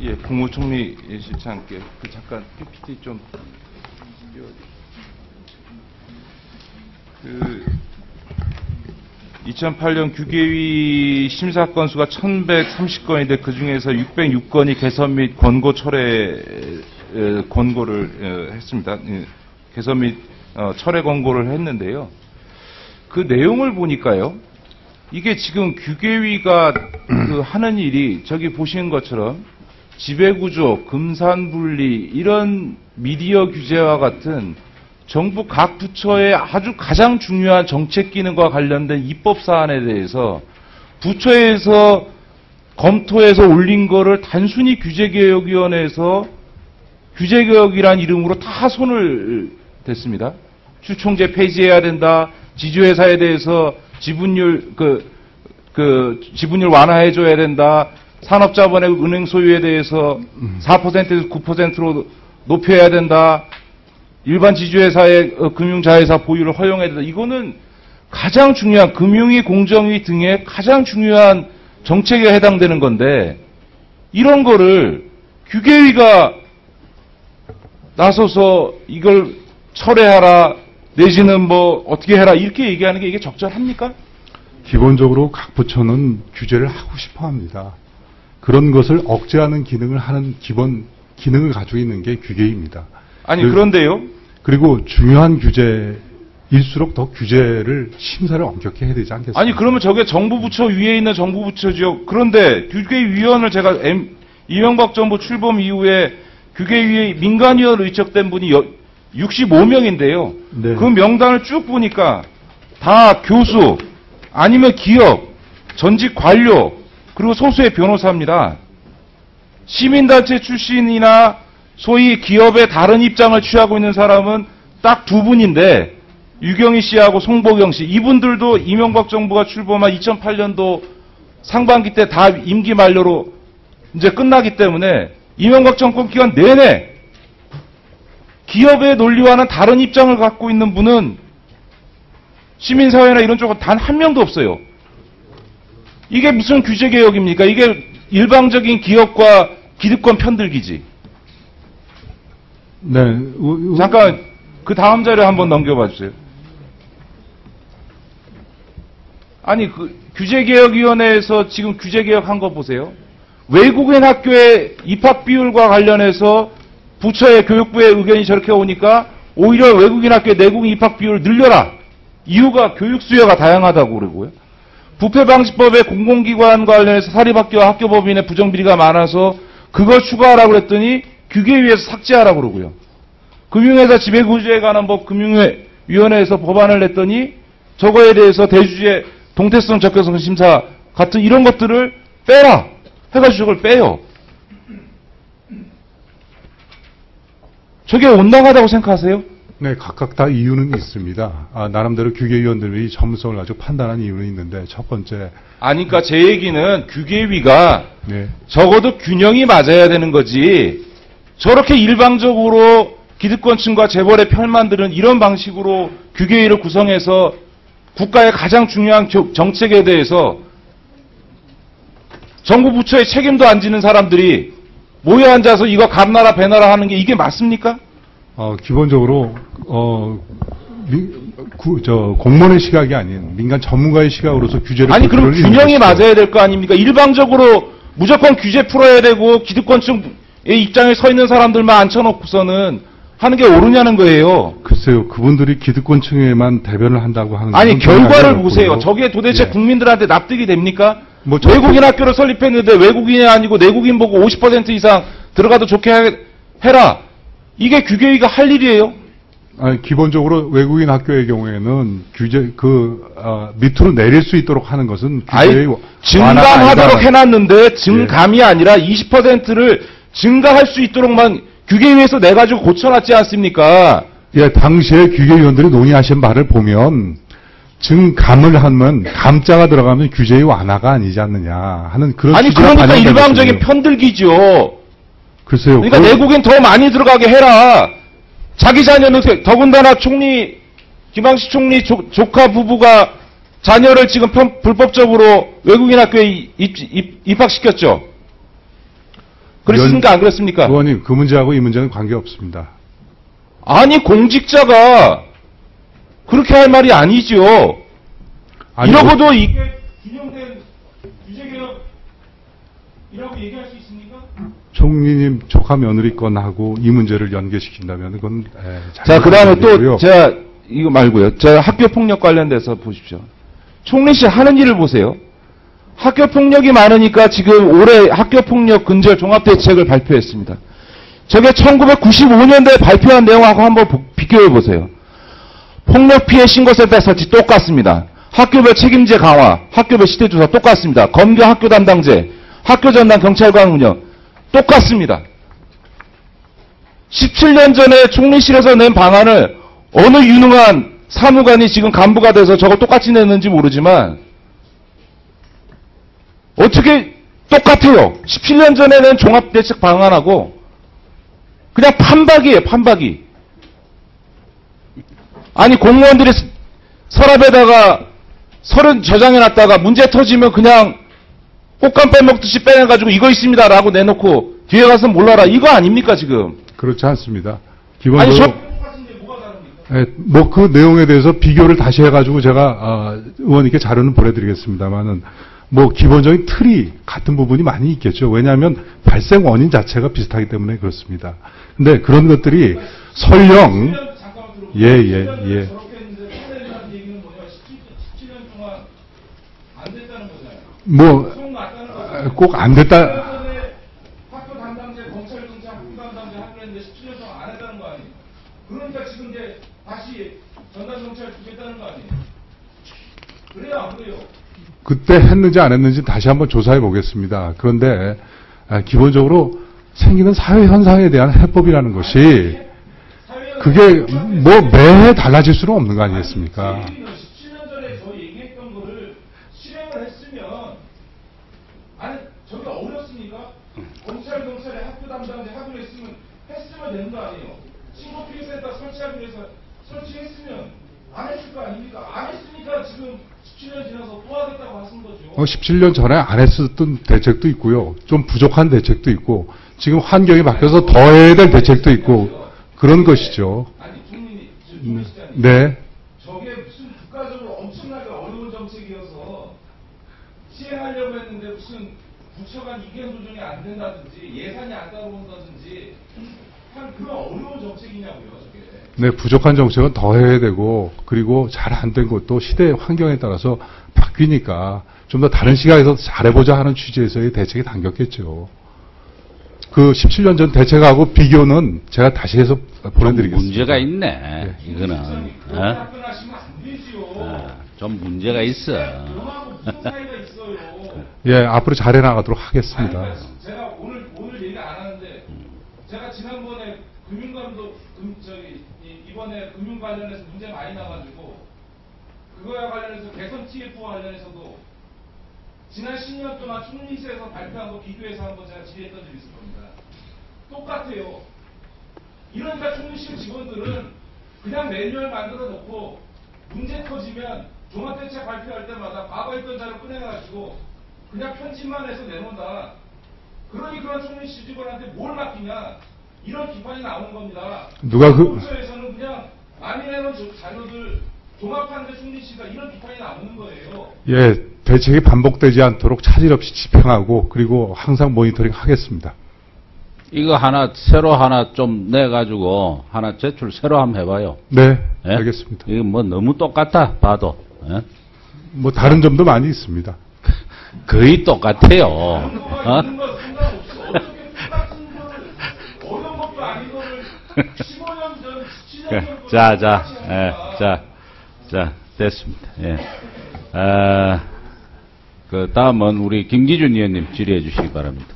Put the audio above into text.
예, 국무총리 실장께 잠깐 PPT 좀 띄워주세요. 2008년 규계위 심사 건수가 1130건인데 그 중에서 606건이 개선 및 권고 철회 권고를 했습니다. 개선 및 철회 권고를 했는데요. 그 내용을 보니까요. 이게 지금 규계위가 하는 일이 저기 보시는 것처럼 지배구조, 금산분리 이런 미디어 규제와 같은 정부 각 부처의 아주 가장 중요한 정책 기능과 관련된 입법 사안에 대해서 부처에서 검토해서 올린 거를 단순히 규제개혁위원회에서 규제개혁이란 이름으로 다 손을 댔습니다. 추총재 폐지해야 된다. 지주회사에 대해서 지분율 지분율 완화해줘야 된다. 산업자본의 은행 소유에 대해서 4%에서 9%로 높여야 된다. 일반 지주회사의 금융자회사 보유를 허용해야 된다. 이거는 가장 중요한 금융위, 공정위 등의 가장 중요한 정책에 해당되는 건데 이런 거를 규계위가 나서서 이걸 철회하라 내지는 뭐 어떻게 해라 이렇게 얘기하는 게 이게 적절합니까? 기본적으로 각 부처는 규제를 하고 싶어 합니다. 그런 것을 억제하는 기능을 하는 기본 기능을 가지고 있는 게 규계위입니다. 아니 그런데요. 그리고 중요한 규제일수록 더 규제를 심사를 엄격히 해야 되지 않겠습니까? 아니 그러면 저게 정부 부처 위에 있는 정부 부처죠. 그런데 규계위원을 제가 이명박 정부 출범 이후에 규계위에 민간위원으로 위촉된 분이 65명인데요. 네. 그 명단을 쭉 보니까 다 교수 아니면 기업, 전직 관료 그리고 소수의 변호사입니다. 시민단체 출신이나 소위 기업의 다른 입장을 취하고 있는 사람은 딱 두 분인데 유경희 씨하고 송보경 씨 이분들도 이명박 정부가 출범한 2008년도 상반기 때 다 임기 만료로 이제 끝나기 때문에 이명박 정권 기간 내내 기업의 논리와는 다른 입장을 갖고 있는 분은 시민사회나 이런 쪽은 단 한 명도 없어요. 이게 무슨 규제개혁입니까? 이게 일방적인 기업과 기득권 편들기지. 네. 잠깐 그 다음 자료 한번 넘겨봐 주세요. 아니 그 규제개혁위원회에서 지금 규제개혁한 거 보세요. 외국인 학교의 입학 비율과 관련해서 부처의 교육부의 의견이 저렇게 오니까 오히려 외국인 학교의 내국인 입학 비율을 늘려라. 이유가 교육 수요가 다양하다고 그러고요. 부패방지법의 공공기관 관련해서 사립학교와 학교법인의 부정비리가 많아서 그걸 추가하라고 그랬더니 규계위에서 삭제하라고 그러고요. 금융회사 지배구조에 관한 법 금융위원회에서 법안을 냈더니 저거에 대해서 대주주의 동태성 적격성 심사 같은 이런 것들을 빼라 해가지고 저걸 빼요. 저게 온당하다고 생각하세요? 네, 각각 다 이유는 있습니다. 나름대로 규계위원들이 전문성을 가지고 판단한 이유는 있는데 첫 번째. 아니, 그러니까 제 얘기는 규계위가 네. 적어도 균형이 맞아야 되는 거지. 저렇게 일방적으로 기득권층과 재벌의 편만 드는 이런 방식으로 규계위를 구성해서 국가의 가장 중요한 정책에 대해서 정부 부처의 책임도 안 지는 사람들이 모여 앉아서 이거 감나라 배나라 하는 게 이게 맞습니까? 기본적으로 공무원의 시각이 아닌 민간 전문가의 시각으로서 규제를 아니 그럼 균형이 맞아야 될 거 아닙니까? 일방적으로 무조건 규제 풀어야 되고 기득권층의 입장에 서 있는 사람들만 앉혀놓고서는 하는 게 옳으냐는 거예요. 글쎄요, 그분들이 기득권층에만 대변을 한다고 하는. 아니 결과를 보세요. 저게 도대체 국민들한테 납득이 됩니까? 외국인 학교를 설립했는데 외국인이 아니고 내국인 보고 50% 이상 들어가도 좋게 해라. 이게 규계위가 할 일이에요? 아니, 기본적으로 외국인 학교의 경우에는 규제, 밑으로 내릴 수 있도록 하는 것은 규제의 증감하도록 해놨는데 증감이 아니라 20%를 증가할 수 있도록만 규계위에서 내가지고 고쳐놨지 않습니까? 예, 당시에 규계위원들이 논의하신 바를 보면 증감을 하면 감자가 들어가면 규제의 완화가 아니지 않느냐 하는 그런. 아니 그러니까 일방적인 편들기죠. 글쎄요. 그러니까 내국인 더 많이 들어가게 해라. 자기 자녀는 더군다나 총리 김항식 총리 조카 부부가 자녀를 지금 불법적으로 외국인 학교에 입학시켰죠. 그렇습니까? 안 그렇습니까? 의원님, 그 문제하고 이 문제는 관계없습니다. 아니, 공직자가 그렇게 할 말이 아니죠. 아니, 이러고도 이게 균형된 규제개혁이라고 얘기할 수 있습니까? 총리님 조카 며느리 건하고 이 문제를 연계시킨다면 그건 자, 그 다음에 또 문제고요. 제가 이거 말고요. 제가 학교폭력 관련돼서 보십시오. 총리실 하는 일을 보세요. 학교폭력이 많으니까 지금 올해 학교폭력 근절 종합대책을 발표했습니다. 저게 1995년도에 발표한 내용하고 한번 비교해 보세요. 폭력 피해 신고센터 설치 똑같습니다. 학교별 책임제 강화, 학교별 시대조사 똑같습니다. 검경 학교 담당제, 학교 전담 경찰관 운영 똑같습니다. 17년 전에 총리실에서 낸 방안을 어느 유능한 사무관이 지금 간부가 돼서 저거 똑같이 냈는지 모르지만 어떻게 똑같아요. 17년 전에 낸 종합대책 방안하고 그냥 판박이에요. 판박이. 아니 공무원들이 서랍에다가 서른 저장해놨다가 문제 터지면 그냥 꽃감 빼먹듯이 빼내가지고 이거 있습니다 라고 내놓고 뒤에 가서 몰라라 이거 아닙니까 지금. 그렇지 않습니다. 아니 기본적으로 뭐 그 내용에 대해서 비교를 다시 해가지고 제가 의원님께 자료는 보내드리겠습니다만은 뭐 기본적인 틀이 같은 부분이 많이 있겠죠. 왜냐하면 발생 원인 자체가 비슷하기 때문에 그렇습니다. 근데 그런 것들이 설령 예. 뭐 꼭 안 됐다. 학교 담당자, 검찰경찰, 학교 담당자 하기로 했는데 17년 동안 안 했다는 거 아니에요? 그러니까 지금 이제 다시 전담경찰 주겠다는 거 아니에요? 그래요, 안 그래요? 그때 했는지 안 했는지 다시 한번 조사해 보겠습니다. 그런데 기본적으로 생기는 사회 현상에 대한 해법이라는 것이 그게 뭐 매해 달라질 수는 없는 거 아니겠습니까? 17년 전에 저 얘기했던 거를 실행을 했으면 아니 저게 어렵습니까? 검찰, 경찰에 학교 담당자 하기로 했으면 되는 거 아니에요? 신고 피해센터 설치하기로 해서 설치했으면 안 했을 거 아닙니까? 안 했으니까 지금 17년 지나서 또 하겠다고 하신 거죠. 17년 전에 안 했었던 대책도 있고요. 좀 부족한 대책도 있고 지금 환경이 바뀌어서 더 해야 될 대책도 있고 그런 것이죠. 아니 총리님, 네. 저게 무슨 국가적으로 엄청나게 어려운 정책이어서 시행하려고 했는데 무슨 부처 간 이견 조정이 안 된다든지 예산이 안 따라온다든지 한 그런 어려운 정책이냐고요, 저게. 네, 부족한 정책은 더 해야 되고 그리고 잘 안 된 것도 시대 환경에 따라서 바뀌니까 좀 더 다른 시각에서 잘해보자 하는 취지에서의 대책이 당겼겠죠. 그 17년 전 대책하고 비교는 제가 다시 해서 보내드리겠습니다. 문제가 있네. 이거는 답변하시면 안 되지요. 좀 문제가 있어. 그거하고 무슨 차이가 있어요. 예, 앞으로 잘해 나가도록 하겠습니다. 아니, 제가 오늘 얘기 안 하는데 제가 지난번에 금융감독 이번에 금융 관련해서 문제 많이 나가지고 그거와 관련해서 개선 TF와 관련해서도 지난 10년 동안 총리실에서 발표한 거 비교해서 한번 제가 질의했던 적이 있을 겁니다. 똑같아요. 이러니까 총리실 직원들은 그냥 매뉴얼 만들어 놓고 문제 터지면 종합대책 발표할 때마다 과거 있던 자료 꺼내가지고 그냥 편집만 해서 내놓는다. 그러니 그런 총리실 직원한테 뭘 맡기냐. 이런 비판이 나오는 겁니다. 누가 공처에서는 그냥 많이 내놓은 자료들 종합하는데 총리실가 이런 비판이 나오는 거예요. 예, 대책이 반복되지 않도록 차질 없이 집행하고 그리고 항상 모니터링 하겠습니다. 이거 새로 하나 좀 내가지고 하나 제출 새로 한번 해봐요. 네, 예? 알겠습니다. 이거 뭐 너무 똑같아 봐도. 예? 뭐 다른 점도 많이 있습니다. 거의 똑같아요. 있는 거 상관없어. 어떻게 똑같은 거를 어려운 것도 아닌 거를 15년 전, 17년 전 자, 됐습니다. 예. 그 다음은 우리 김기준 의원님 질의해 주시기 바랍니다.